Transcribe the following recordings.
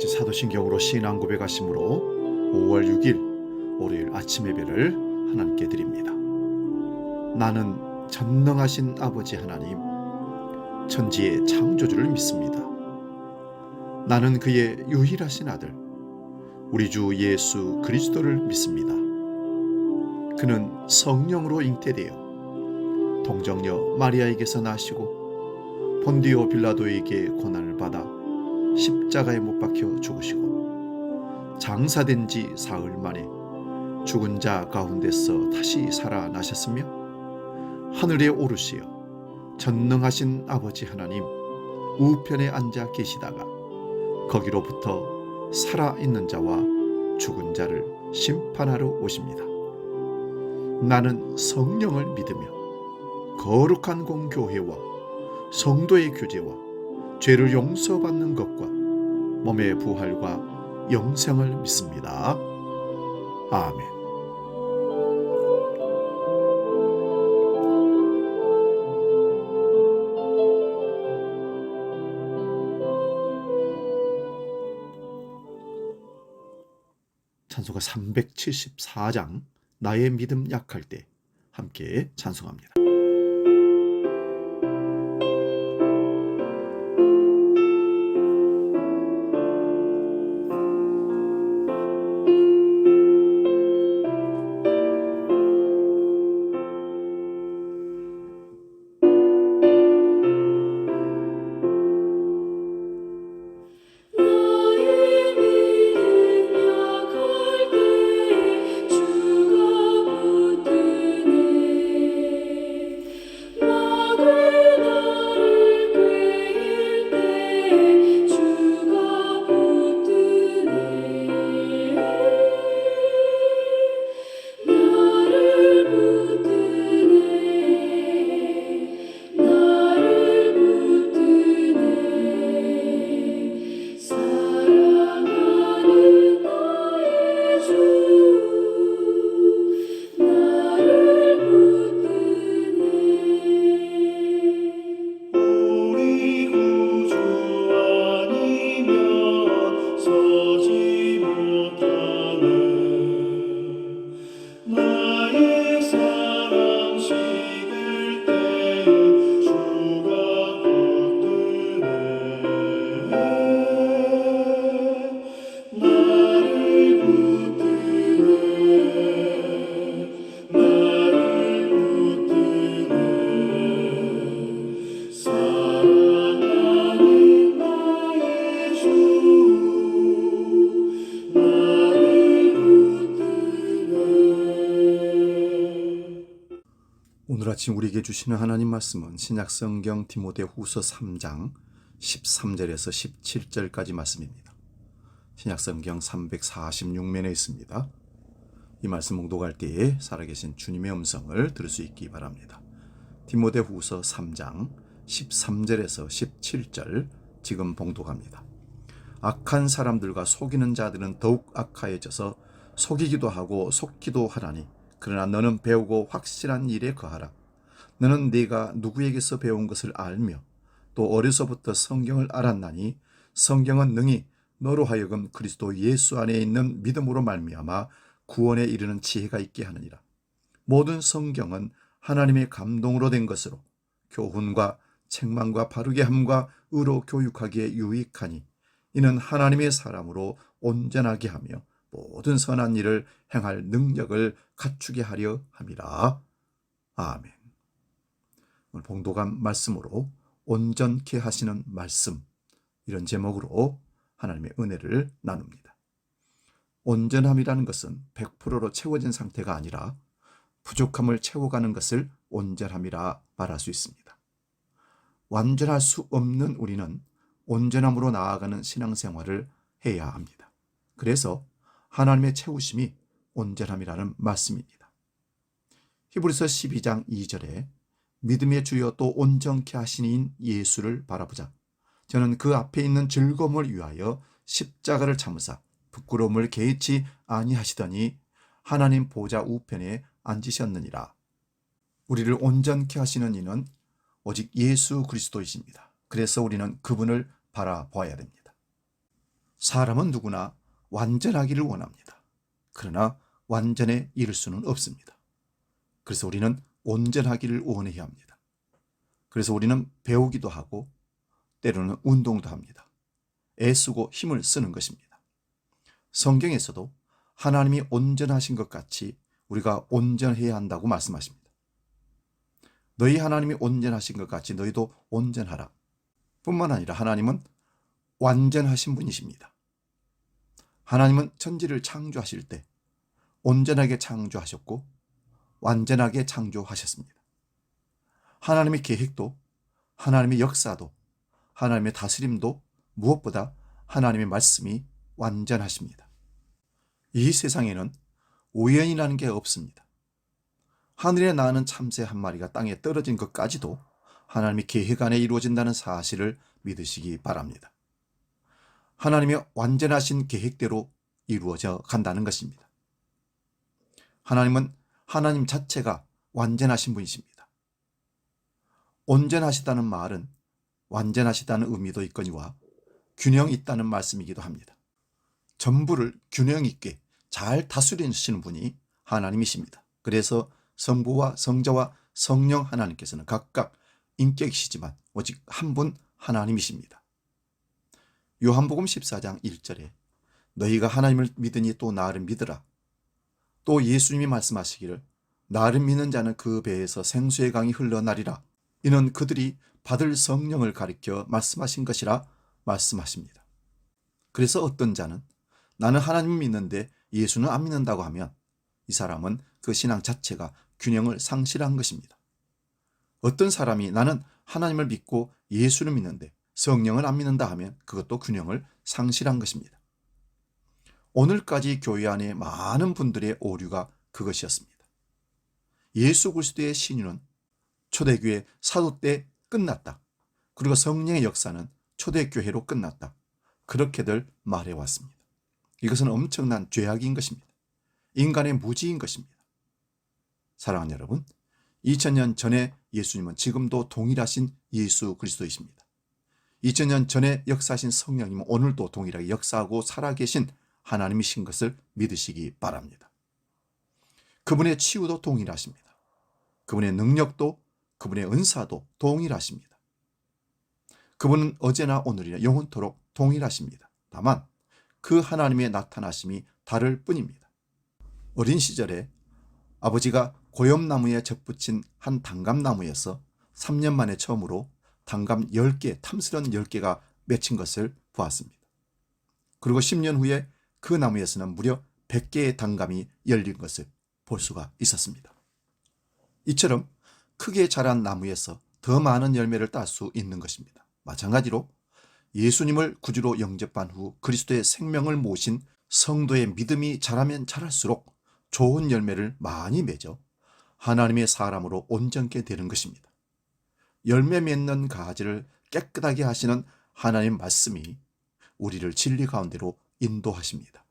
같이 사도신경으로 신앙 고백하심으로 5월 6일 월요일 아침 예배를 하나님께 드립니다. 나는 전능하신 아버지 하나님, 천지의 창조주를 믿습니다. 나는 그의 유일하신 아들, 우리 주 예수 그리스도를 믿습니다. 그는 성령으로 잉태되어 동정녀 마리아에게서 나시고 본디오 빌라도에게 고난을 받아 십자가에 못 박혀 죽으시고 장사된 지 사흘 만에 죽은 자 가운데서 다시 살아나셨으며 하늘에 오르시어 전능하신 아버지 하나님 우편에 앉아 계시다가 거기로부터 살아있는 자와 죽은 자를 심판하러 오십니다. 나는 성령을 믿으며 거룩한 공교회와 성도의 교제와 죄를 용서받는 것과 몸의 부활과 영생을 믿습니다. 아멘. 찬송가 374장 나의 믿음 약할 때 함께 찬송합니다. 오늘 아침 우리에게 주시는 하나님 말씀은 신약성경 디모데후서 3장 13절에서 17절까지 말씀입니다. 신약성경 346면에 있습니다. 이 말씀 봉독할 때에 살아계신 주님의 음성을 들을 수 있기 바랍니다. 디모데후서 3장 13절에서 17절 지금 봉독합니다. 악한 사람들과 속이는 자들은 더욱 악하여져서 속이기도 하고 속기도 하나니 그러나 너는 배우고 확실한 일에 거하라. 너는 네가 누구에게서 배운 것을 알며 또 어려서부터 성경을 알았나니 성경은 능히 너로 하여금 그리스도 예수 안에 있는 믿음으로 말미암아 구원에 이르는 지혜가 있게 하느니라. 모든 성경은 하나님의 감동으로 된 것으로 교훈과 책망과 바르게 함과 의로 교육하기에 유익하니 이는 하나님의 사람으로 온전하게 하며 모든 선한 일을 행할 능력을 갖추게 하려 함이라. 아멘. 오늘 봉독한 말씀으로 온전케 하시는 말씀, 이런 제목으로 하나님의 은혜를 나눕니다. 온전함이라는 것은 100%로 채워진 상태가 아니라 부족함을 채워가는 것을 온전함이라 말할 수 있습니다. 완전할 수 없는 우리는 온전함으로 나아가는 신앙생활을 해야 합니다. 그래서 하나님의 채우심이 온전함이라는 말씀입니다. 히브리서 12장 2절에 믿음의 주여 또 온전케 하시는 예수를 바라보자. 저는 그 앞에 있는 즐거움을 위하여 십자가를 참으사 부끄러움을 개의치 아니하시더니 하나님 보좌 우편에 앉으셨느니라. 우리를 온전케 하시는 이는 오직 예수 그리스도이십니다. 그래서 우리는 그분을 바라보아야 됩니다. 사람은 누구나 완전하기를 원합니다. 그러나 완전에 이를 수는 없습니다. 그래서 우리는 온전하기를 원해야 합니다. 그래서 우리는 배우기도 하고 때로는 운동도 합니다. 애쓰고 힘을 쓰는 것입니다. 성경에서도 하나님이 온전하신 것 같이 우리가 온전해야 한다고 말씀하십니다. 너희 하나님이 온전하신 것 같이 너희도 온전하라. 뿐만 아니라 하나님은 완전하신 분이십니다. 하나님은 천지를 창조하실 때 온전하게 창조하셨고 완전하게 창조하셨습니다. 하나님의 계획도, 하나님의 역사도, 하나님의 다스림도 무엇보다 하나님의 말씀이 완전하십니다. 이 세상에는 우연이라는 게 없습니다. 하늘에 나는 참새 한 마리가 땅에 떨어진 것까지도 하나님의 계획 안에 이루어진다는 사실을 믿으시기 바랍니다. 하나님의 완전하신 계획대로 이루어져 간다는 것입니다. 하나님은 하나님 자체가 완전하신 분이십니다. 온전하시다는 말은 완전하시다는 의미도 있거니와 균형 있다는 말씀이기도 합니다. 전부를 균형 있게 잘 다스리시는 분이 하나님이십니다. 그래서 성부와 성자와 성령 하나님께서는 각각 인격이시지만 오직 한 분 하나님이십니다. 요한복음 14장 1절에 너희가 하나님을 믿으니 또 나를 믿으라. 또 예수님이 말씀하시기를 나를 믿는 자는 그 배에서 생수의 강이 흘러나리라. 이는 그들이 받을 성령을 가리켜 말씀하신 것이라 말씀하십니다. 그래서 어떤 자는 나는 하나님을 믿는데 예수는 안 믿는다고 하면 이 사람은 그 신앙 자체가 균형을 상실한 것입니다. 어떤 사람이 나는 하나님을 믿고 예수를 믿는데 성령을 안 믿는다 하면 그것도 균형을 상실한 것입니다. 오늘까지 교회 안에 많은 분들의 오류가 그것이었습니다. 예수 그리스도의 신유는 초대교회 사도 때 끝났다. 그리고 성령의 역사는 초대교회로 끝났다. 그렇게들 말해왔습니다. 이것은 엄청난 죄악인 것입니다. 인간의 무지인 것입니다. 사랑하는 여러분, 2000년 전에 예수님은 지금도 동일하신 예수 그리스도이십니다. 2000년 전에 역사하신 성령님은 오늘도 동일하게 역사하고 살아계신 하나님이신 것을 믿으시기 바랍니다. 그분의 치유도 동일하십니다. 그분의 능력도, 그분의 은사도 동일하십니다. 그분은 어제나 오늘이나 영원토록 동일하십니다. 다만 그 하나님의 나타나심이 다를 뿐입니다. 어린 시절에 아버지가 고염나무에 접붙인 한 단감나무에서 3년 만에 처음으로 단감 10개, 탐스런 10개가 맺힌 것을 보았습니다. 그리고 10년 후에 그 나무에서는 무려 100개의 단감이 열린 것을 볼 수가 있었습니다. 이처럼 크게 자란 나무에서 더 많은 열매를 딸 수 있는 것입니다. 마찬가지로 예수님을 구주로 영접한 후 그리스도의 생명을 모신 성도의 믿음이 자라면 자랄수록 좋은 열매를 많이 맺어 하나님의 사람으로 온전케 되는 것입니다. 열매 맺는 가지를 깨끗하게 하시는 하나님 말씀이 우리를 진리 가운데로 인도하십니다.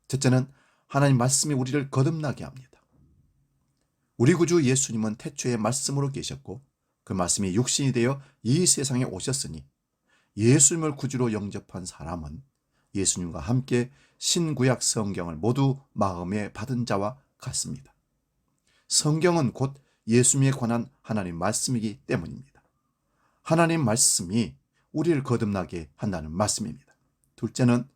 첫째는 하나님 말씀이 우리를 거듭나게 합니다. 우리 구주 예수님은 태초에 말씀으로 계셨고 그 말씀이 육신이 되어 이 세상에 오셨으니 예수님을 구주로 영접한 사람은 예수님과 함께 신구약 성경을 모두 마음에 받은 자와 같습니다. 성경은 곧 예수님에 관한 하나님 말씀이기 때문입니다. 하나님 말씀이 우리를 거듭나게 한다는 말씀입니다. 둘째는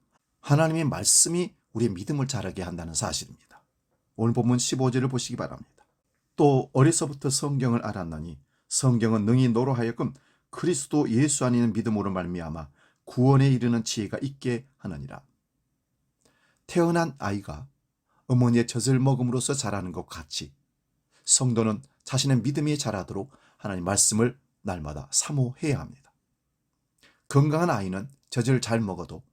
하나님의 말씀이 우리의 믿음을 자라게 한다는 사실입니다. 오늘 본문 15절을 보시기 바랍니다. 또 어려서부터 성경을 알았나니 성경은 능히 너로 하여금 그리스도 예수 안에 있는 믿음으로 말미암아 구원에 이르는 지혜가 있게 하느니라. 태어난 아이가 어머니의 젖을 먹음으로써 자라는 것 같이 성도는 자신의 믿음이 자라도록 하나님 말씀을 날마다 사모해야 합니다. 건강한 아이는 젖을 잘 먹어도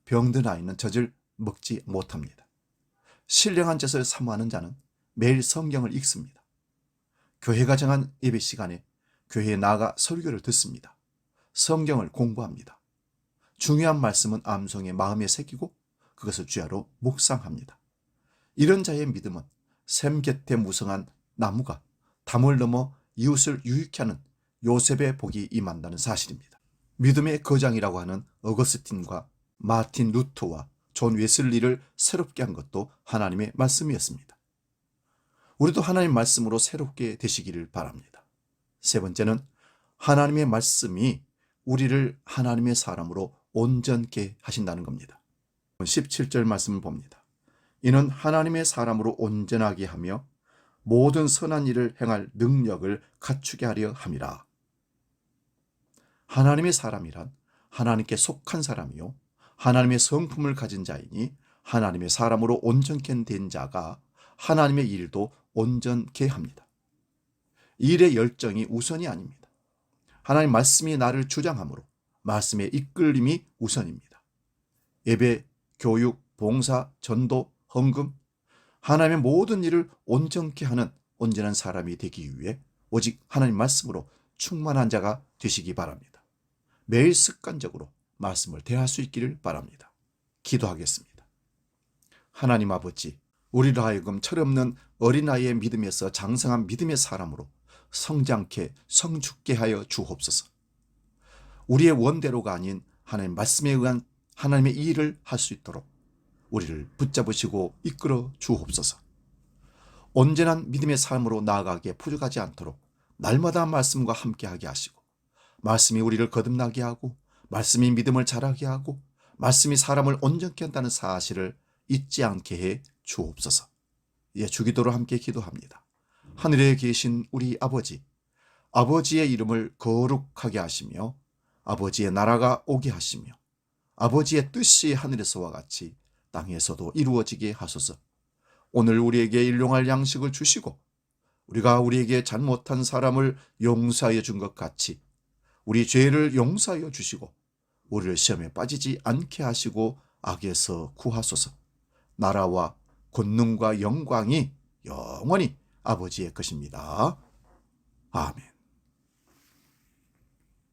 병든 아이는 젖을 먹지 못합니다. 신령한 젖을 사모하는 자는 매일 성경을 읽습니다. 교회가 정한 예배 시간에 교회에 나아가 설교를 듣습니다. 성경을 공부합니다. 중요한 말씀은 암송에 마음에 새기고 그것을 주야로 묵상합니다. 이런 자의 믿음은 샘 곁에 무성한 나무가 담을 넘어 이웃을 유익케 하는 요셉의 복이 임한다는 사실입니다. 믿음의 거장이라고 하는 어거스틴과 마틴 루터와 존 웨슬리를 새롭게 한 것도 하나님의 말씀이었습니다. 우리도 하나님 말씀으로 새롭게 되시기를 바랍니다. 세 번째는 하나님의 말씀이 우리를 하나님의 사람으로 온전케 하신다는 겁니다. 17절 말씀을 봅니다. 이는 하나님의 사람으로 온전하게 하며 모든 선한 일을 행할 능력을 갖추게 하려 함이라. 하나님의 사람이란 하나님께 속한 사람이요 하나님의 성품을 가진 자이니 하나님의 사람으로 온전케 된 자가 하나님의 일도 온전케 합니다. 일의 열정이 우선이 아닙니다. 하나님 말씀이 나를 주장하므로 말씀의 이끌림이 우선입니다. 예배, 교육, 봉사, 전도, 헌금, 하나님의 모든 일을 온전케 하는 온전한 사람이 되기 위해 오직 하나님 말씀으로 충만한 자가 되시기 바랍니다. 매일 습관적으로 말씀을 대할 수 있기를 바랍니다. 기도하겠습니다. 하나님 아버지, 우리로 하여금 철없는 어린아이의 믿음에서 장성한 믿음의 사람으로 성장케 성축게 하여 주옵소서. 우리의 원대로가 아닌 하나님 말씀에 의한 하나님의 일을 할 수 있도록 우리를 붙잡으시고 이끌어 주옵소서. 온전한 믿음의 삶으로 나아가기에 부족하지 않도록 날마다 말씀과 함께하게 하시고 말씀이 우리를 거듭나게 하고 말씀이 믿음을 자라게 하고 말씀이 사람을 온전케 한다는 사실을 잊지 않게 해 주옵소서. 예, 주기도로 함께 기도합니다. 하늘에 계신 우리 아버지, 아버지의 이름을 거룩하게 하시며 아버지의 나라가 오게 하시며 아버지의 뜻이 하늘에서와 같이 땅에서도 이루어지게 하소서. 오늘 우리에게 일용할 양식을 주시고 우리가 우리에게 잘못한 사람을 용서하여 준 것 같이 우리 죄를 용서하여 주시고 우리를 시험에 빠지지 않게 하시고 악에서 구하소서. 나라와 권능과 영광이 영원히 아버지의 것입니다. 아멘.